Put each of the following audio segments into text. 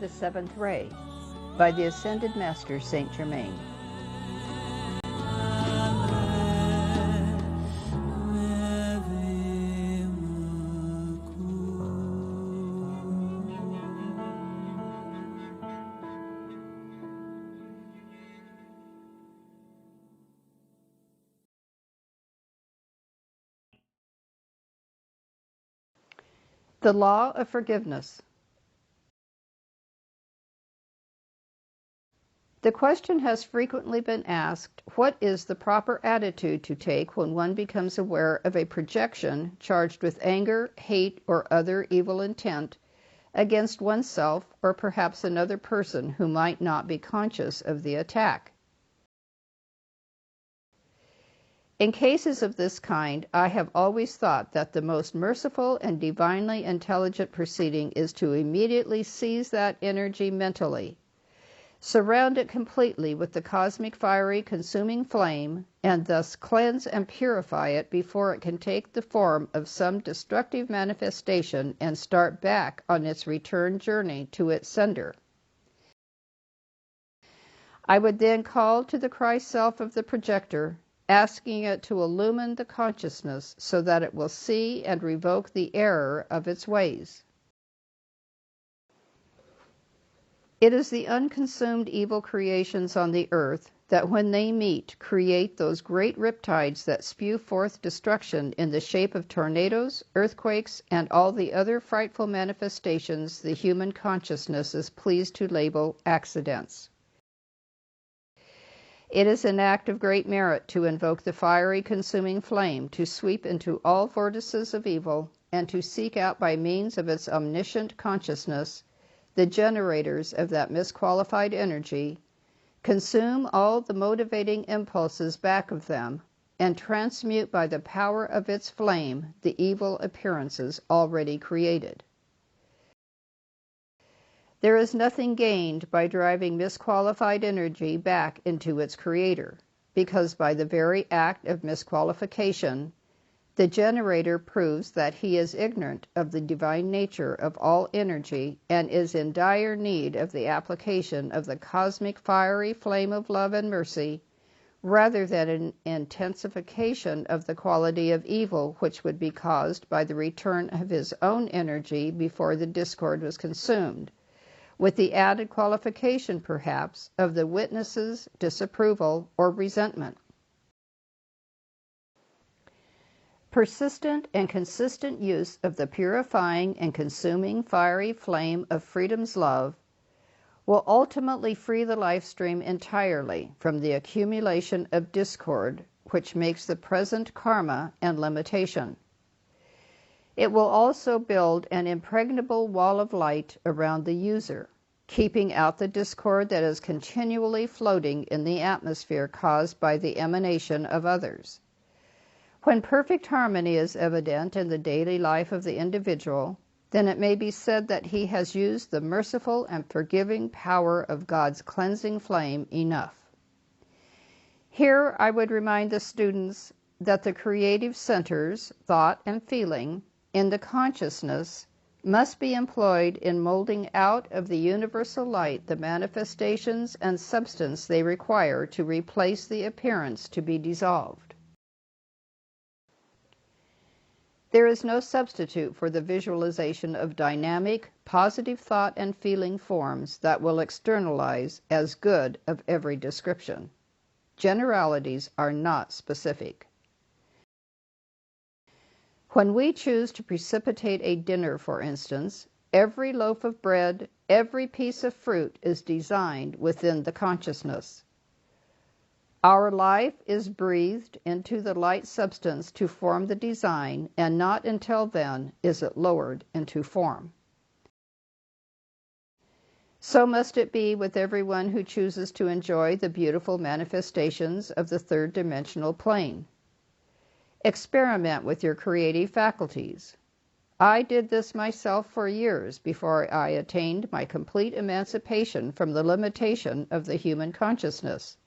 the Seventh Ray by the Ascended Master Saint Germain. The Law of Forgiveness. The question has frequently been asked, what is the proper attitude to take when one becomes aware of a projection charged with anger, hate, or other evil intent against oneself or perhaps another person who might not be conscious of the attack? In cases of this kind, I have always thought that the most merciful and divinely intelligent proceeding is to immediately seize that energy mentally, surround it completely with the cosmic fiery consuming flame, and thus cleanse and purify it before it can take the form of some destructive manifestation and start back on its return journey to its sender. I would then call to the Christ self of the projector, asking it to illumine the consciousness so that it will see and revoke the error of its ways. It is the unconsumed evil creations on the earth that when they meet create those great riptides that spew forth destruction in the shape of tornadoes, earthquakes, and all the other frightful manifestations the human consciousness is pleased to label accidents. It is an act of great merit to invoke the fiery consuming flame to sweep into all vortices of evil and to seek out by means of its omniscient consciousness the generators of that misqualified energy, consume all the motivating impulses back of them, and transmute by the power of its flame the evil appearances already created. There is nothing gained by driving misqualified energy back into its creator, because by the very act of misqualification, the generator proves that he is ignorant of the divine nature of all energy and is in dire need of the application of the cosmic fiery flame of love and mercy, rather than an intensification of the quality of evil which would be caused by the return of his own energy before the discord was consumed, with the added qualification, perhaps, of the witness's disapproval or resentment. Persistent and consistent use of the purifying and consuming fiery flame of freedom's love will ultimately free the life stream entirely from the accumulation of discord which makes the present karma and limitation. It will also build an impregnable wall of light around the user, keeping out the discord that is continually floating in the atmosphere caused by the emanation of others. When perfect harmony is evident in the daily life of the individual, then it may be said that he has used the merciful and forgiving power of God's cleansing flame enough. Here I would remind the students that the creative centers, thought and feeling, in the consciousness must be employed in molding out of the universal light the manifestations and substance they require to replace the appearance to be dissolved. There is no substitute for the visualization of dynamic, positive thought and feeling forms that will externalize as good of every description. Generalities are not specific. When we choose to precipitate a dinner, for instance, every loaf of bread, every piece of fruit is designed within the consciousness. Our life is breathed into the light substance to form the design, and not until then is it lowered into form. So must it be with everyone who chooses to enjoy the beautiful manifestations of the third-dimensional plane. Experiment with your creative faculties. I did this myself for years before I attained my complete emancipation from the limitation of the human consciousness.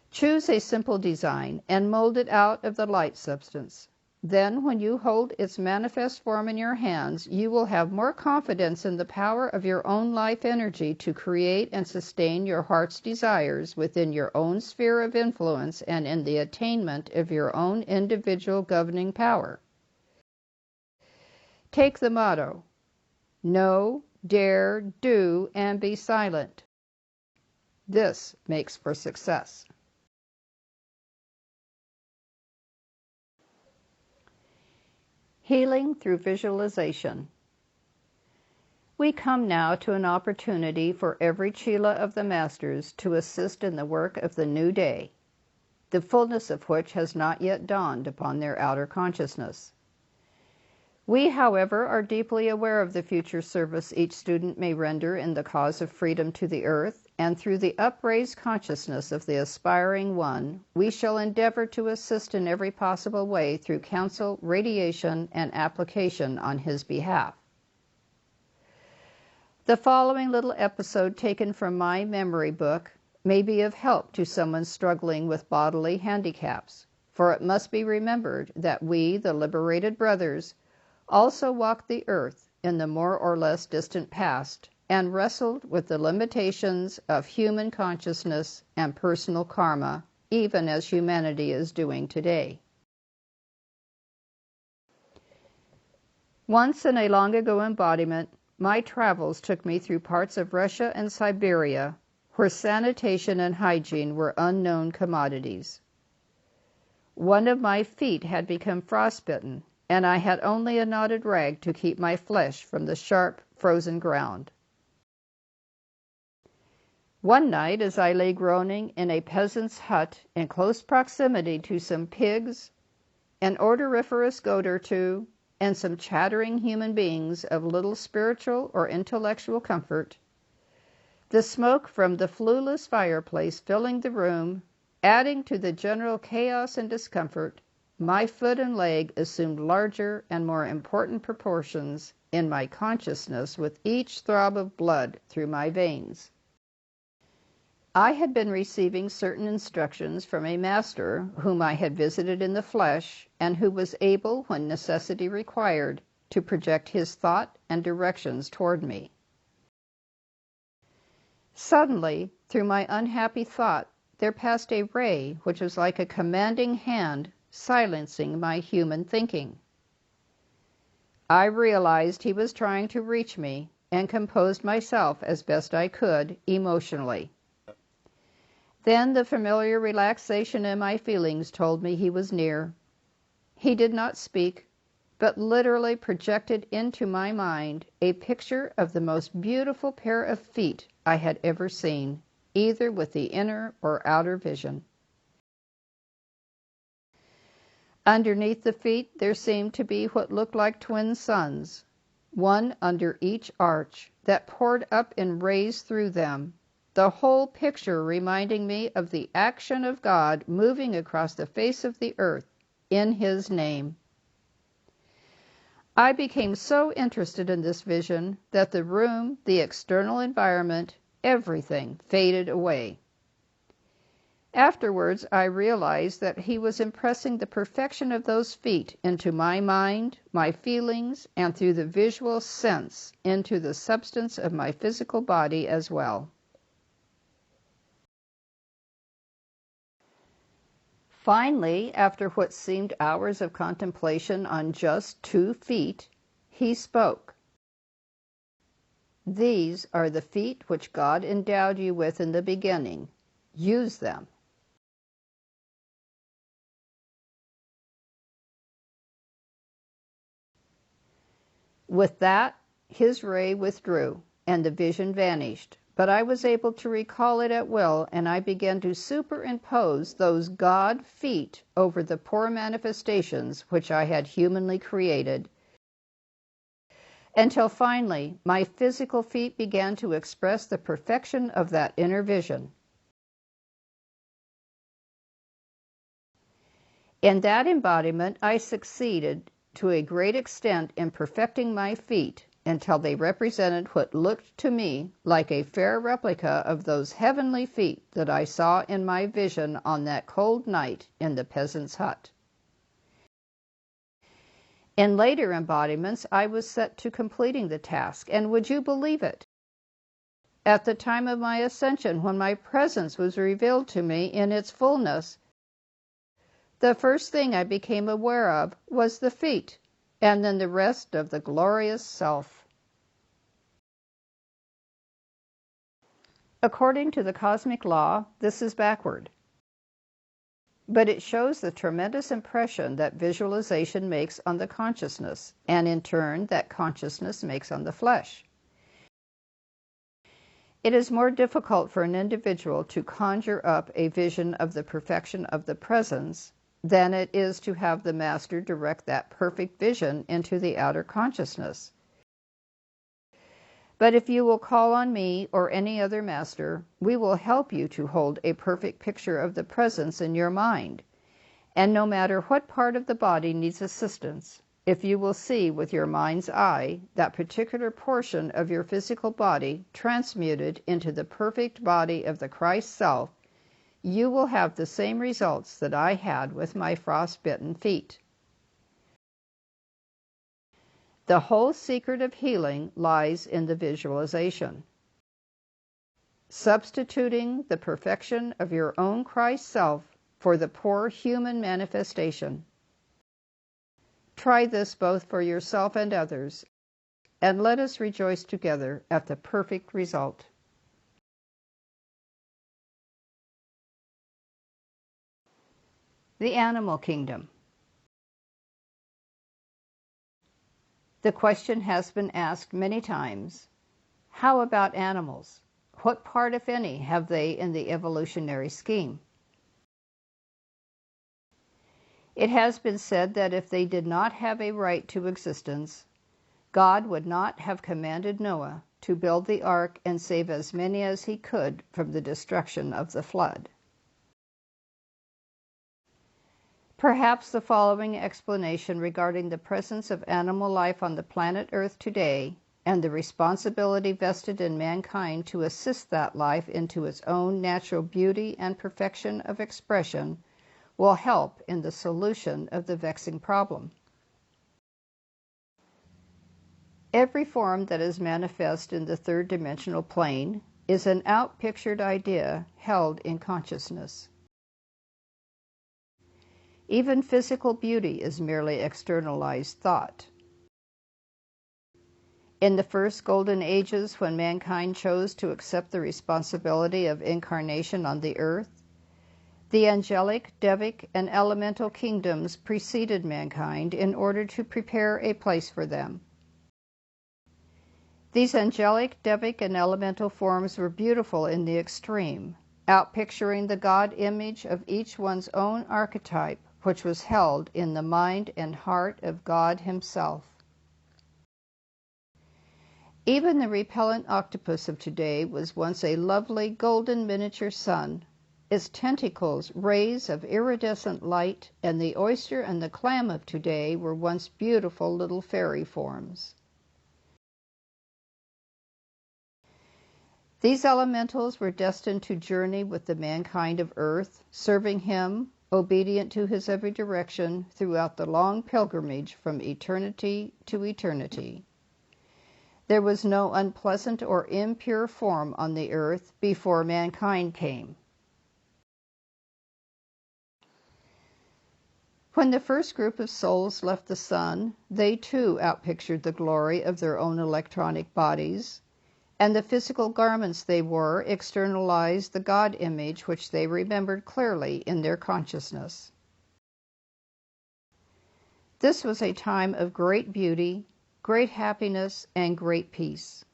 Choose a simple design and mold it out of the light substance. Then, when you hold its manifest form in your hands, you will have more confidence in the power of your own life energy to create and sustain your heart's desires within your own sphere of influence and in the attainment of your own individual governing power. Take the motto: know, dare, do, and be silent. This makes for success. Healing through visualization. We come now to an opportunity for every Chela of the Masters to assist in the work of the new day, the fullness of which has not yet dawned upon their outer consciousness. We, however, are deeply aware of the future service each student may render in the cause of freedom to the earth, and through the upraised consciousness of the aspiring one, we shall endeavor to assist in every possible way through counsel, radiation, and application on his behalf. The following little episode, taken from my memory book, may be of help to someone struggling with bodily handicaps, for it must be remembered that we, the liberated brothers, also walked the earth in the more or less distant past and wrestled with the limitations of human consciousness and personal karma, even as humanity is doing today. Once in a long ago embodiment, my travels took me through parts of Russia and Siberia where sanitation and hygiene were unknown commodities. One of my feet had become frostbitten, and I had only a knotted rag to keep my flesh from the sharp, frozen ground. One night, as I lay groaning in a peasant's hut in close proximity to some pigs, an odoriferous goat or two, and some chattering human beings of little spiritual or intellectual comfort, the smoke from the flueless fireplace filling the room, adding to the general chaos and discomfort, my foot and leg assumed larger and more important proportions in my consciousness with each throb of blood through my veins. I had been receiving certain instructions from a master whom I had visited in the flesh, and who was able, when necessity required, to project his thought and directions toward me. Suddenly, through my unhappy thought, there passed a ray which was like a commanding hand silencing my human thinking. I realized he was trying to reach me, and composed myself as best I could emotionally. Then the familiar relaxation in my feelings told me he was near. He did not speak, but literally projected into my mind a picture of the most beautiful pair of feet I had ever seen, either with the inner or outer vision. Underneath the feet there seemed to be what looked like twin suns, one under each arch, that poured up in rays through them, the whole picture reminding me of the action of God moving across the face of the earth in His name. I became so interested in this vision that the room, the external environment, everything faded away. Afterwards, I realized that he was impressing the perfection of those feet into my mind, my feelings, and through the visual sense into the substance of my physical body as well. Finally, after what seemed hours of contemplation on just 2 feet, he spoke. "These are the feet which God endowed you with in the beginning. Use them." With that, his ray withdrew, and the vision vanished, but I was able to recall it at will, and I began to superimpose those God feet over the poor manifestations which I had humanly created, until finally my physical feet began to express the perfection of that inner vision. In that embodiment, I succeeded to a great extent in perfecting my feet until they represented what looked to me like a fair replica of those heavenly feet that I saw in my vision on that cold night in the peasant's hut. In later embodiments, I was set to completing the task, and would you believe it? At the time of my ascension, when my presence was revealed to me in its fullness, the first thing I became aware of was the feet, and then the rest of the glorious self. According to the cosmic law, this is backward. But it shows the tremendous impression that visualization makes on the consciousness, and in turn that consciousness makes on the flesh. It is more difficult for an individual to conjure up a vision of the perfection of the presence than it is to have the master direct that perfect vision into the outer consciousness. But if you will call on me or any other master, we will help you to hold a perfect picture of the presence in your mind. And no matter what part of the body needs assistance, if you will see with your mind's eye that particular portion of your physical body transmuted into the perfect body of the Christ self, you will have the same results that I had with my frostbitten feet. The whole secret of healing lies in the visualization. Substituting the perfection of your own Christ self for the poor human manifestation. Try this both for yourself and others, and let us rejoice together at the perfect result. The animal kingdom. The question has been asked many times, how about animals? What part, if any, have they in the evolutionary scheme? It has been said that if they did not have a right to existence, God would not have commanded Noah to build the ark and save as many as he could from the destruction of the flood. Perhaps the following explanation regarding the presence of animal life on the planet Earth today and the responsibility vested in mankind to assist that life into its own natural beauty and perfection of expression will help in the solution of the vexing problem. Every form that is manifest in the third-dimensional plane is an outpictured idea held in consciousness. Even physical beauty is merely externalized thought. In the first golden ages, when mankind chose to accept the responsibility of incarnation on the earth, the angelic, devic, and elemental kingdoms preceded mankind in order to prepare a place for them. These angelic, devic, and elemental forms were beautiful in the extreme, outpicturing the God image of each one's own archetype, which was held in the mind and heart of God Himself. Even the repellent octopus of today was once a lovely golden miniature sun, its tentacles rays of iridescent light, and the oyster and the clam of today were once beautiful little fairy forms. These elementals were destined to journey with the mankind of earth, serving Him, obedient to His every direction throughout the long pilgrimage from eternity to eternity. There was no unpleasant or impure form on the earth before mankind came. When the first group of souls left the sun, they too outpictured the glory of their own electronic bodies, and the physical garments they wore externalized the God image which they remembered clearly in their consciousness. This was a time of great beauty, great happiness, and great peace.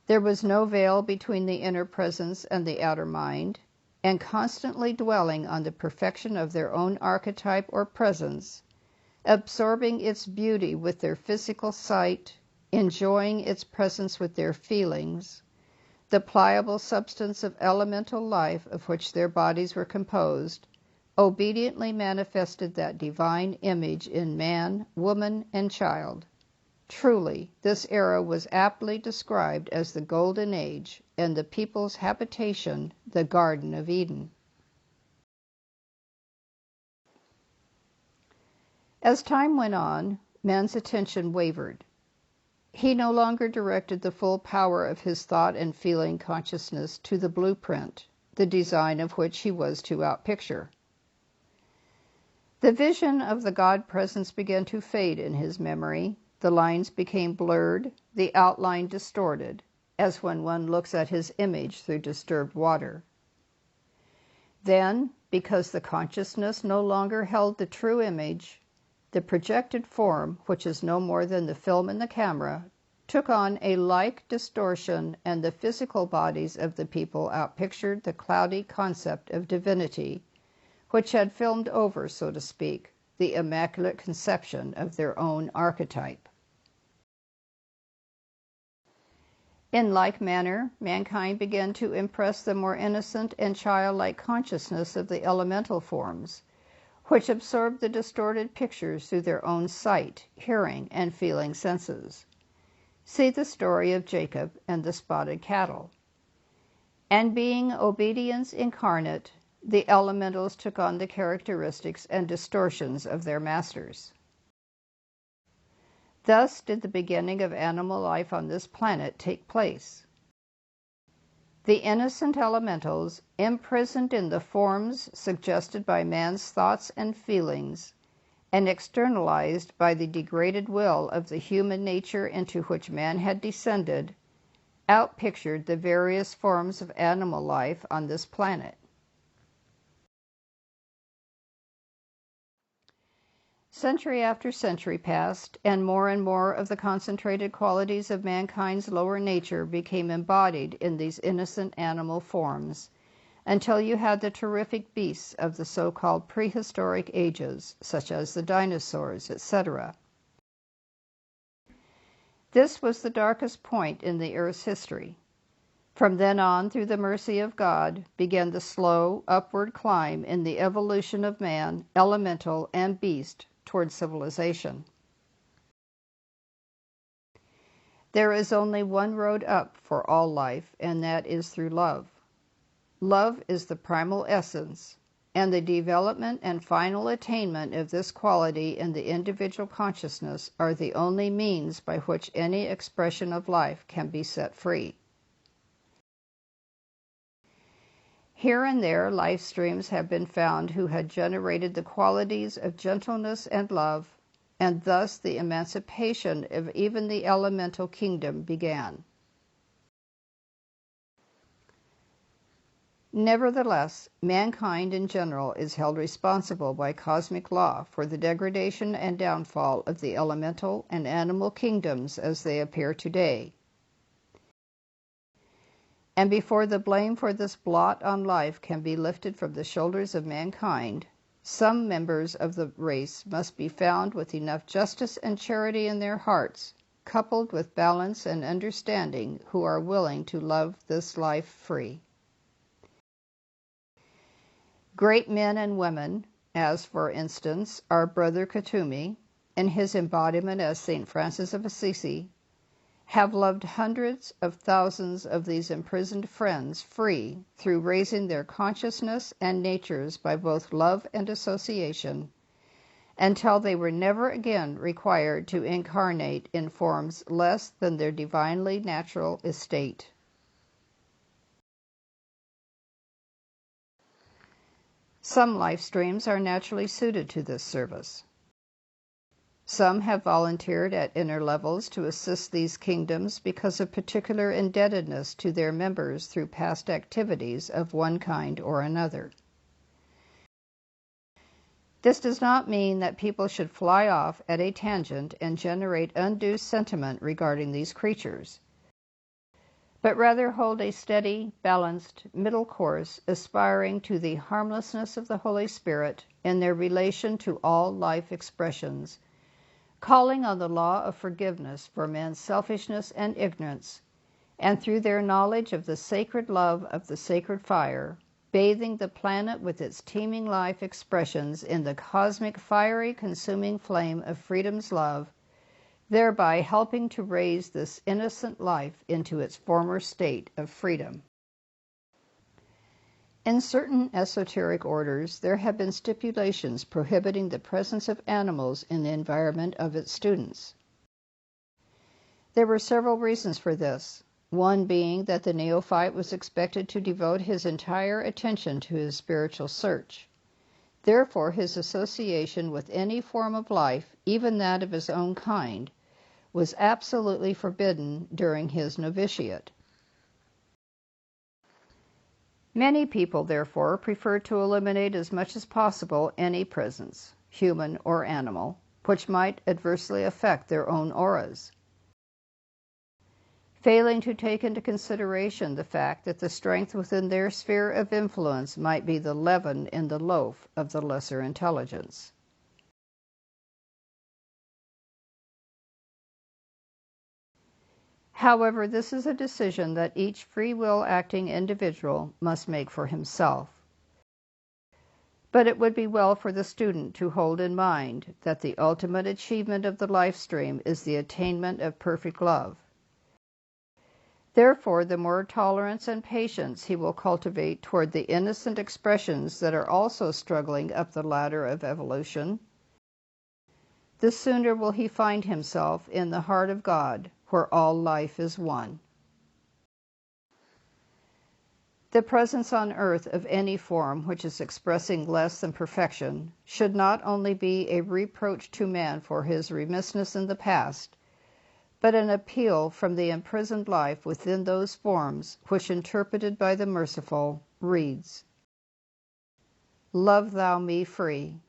There was no veil between the inner presence and the outer mind, and constantly dwelling on the perfection of their own archetype or presence, absorbing its beauty with their physical sight, enjoying its presence with their feelings, the pliable substance of elemental life of which their bodies were composed, obediently manifested that divine image in man, woman, and child. Truly, this era was aptly described as the Golden Age, and the people's habitation the Garden of Eden. As time went on, man's attention wavered. He no longer directed the full power of his thought and feeling consciousness to the blueprint, the design of which he was to outpicture. The vision of the God presence began to fade in his memory. The lines became blurred, the outline distorted, as when one looks at his image through disturbed water. Then, because the consciousness no longer held the true image, the projected form, which is no more than the film in the camera, took on a like distortion, and the physical bodies of the people outpictured the cloudy concept of divinity, which had filmed over, so to speak, the immaculate conception of their own archetype. In like manner, mankind began to impress the more innocent and childlike consciousness of the elemental forms, which absorbed the distorted pictures through their own sight, hearing, and feeling senses. See the story of Jacob and the spotted cattle. And being obedience incarnate, the elementals took on the characteristics and distortions of their masters. Thus did the beginning of animal life on this planet take place. The innocent elementals, imprisoned in the forms suggested by man's thoughts and feelings, and externalized by the degraded will of the human nature into which man had descended, outpictured the various forms of animal life on this planet. Century after century passed, and more of the concentrated qualities of mankind's lower nature became embodied in these innocent animal forms, until you had the terrific beasts of the so-called prehistoric ages, such as the dinosaurs, etc. This was the darkest point in the Earth's history. From then on, through the mercy of God, began the slow, upward climb in the evolution of man, elemental, and beast toward civilization. There is only one road up for all life, and that is through love. Love is the primal essence, and the development and final attainment of this quality in the individual consciousness are the only means by which any expression of life can be set free. Here and there, life streams have been found who had generated the qualities of gentleness and love, and thus the emancipation of even the elemental kingdom began. Nevertheless, mankind in general is held responsible by cosmic law for the degradation and downfall of the elemental and animal kingdoms as they appear today. And before the blame for this blot on life can be lifted from the shoulders of mankind, some members of the race must be found with enough justice and charity in their hearts, coupled with balance and understanding, who are willing to love this life free. Great men and women, as for instance our brother Katumi, in his embodiment as St. Francis of Assisi, have loved hundreds of thousands of these imprisoned friends free through raising their consciousness and natures by both love and association, until they were never again required to incarnate in forms less than their divinely natural estate. Some life streams are naturally suited to this service. Some have volunteered at inner levels to assist these kingdoms because of particular indebtedness to their members through past activities of one kind or another. This does not mean that people should fly off at a tangent and generate undue sentiment regarding these creatures, but rather hold a steady, balanced, middle course aspiring to the harmlessness of the Holy Spirit in their relation to all life expressions, calling on the law of forgiveness for man's selfishness and ignorance, and through their knowledge of the sacred love of the sacred fire, bathing the planet with its teeming life expressions in the cosmic fiery consuming flame of freedom's love, thereby helping to raise this innocent life into its former state of freedom. In certain esoteric orders, there have been stipulations prohibiting the presence of animals in the environment of its students. There were several reasons for this, one being that the neophyte was expected to devote his entire attention to his spiritual search. Therefore, his association with any form of life, even that of his own kind, was absolutely forbidden during his novitiate. Many people, therefore, prefer to eliminate as much as possible any presence, human or animal, which might adversely affect their own auras, failing to take into consideration the fact that the strength within their sphere of influence might be the leaven in the loaf of the lesser intelligence. However, this is a decision that each free will acting individual must make for himself. But it would be well for the student to hold in mind that the ultimate achievement of the life stream is the attainment of perfect love. Therefore, the more tolerance and patience he will cultivate toward the innocent expressions that are also struggling up the ladder of evolution, the sooner will he find himself in the heart of God, where all life is one. The presence on earth of any form which is expressing less than perfection should not only be a reproach to man for his remissness in the past, but an appeal from the imprisoned life within those forms which, interpreted by the merciful, reads, "Love thou me free,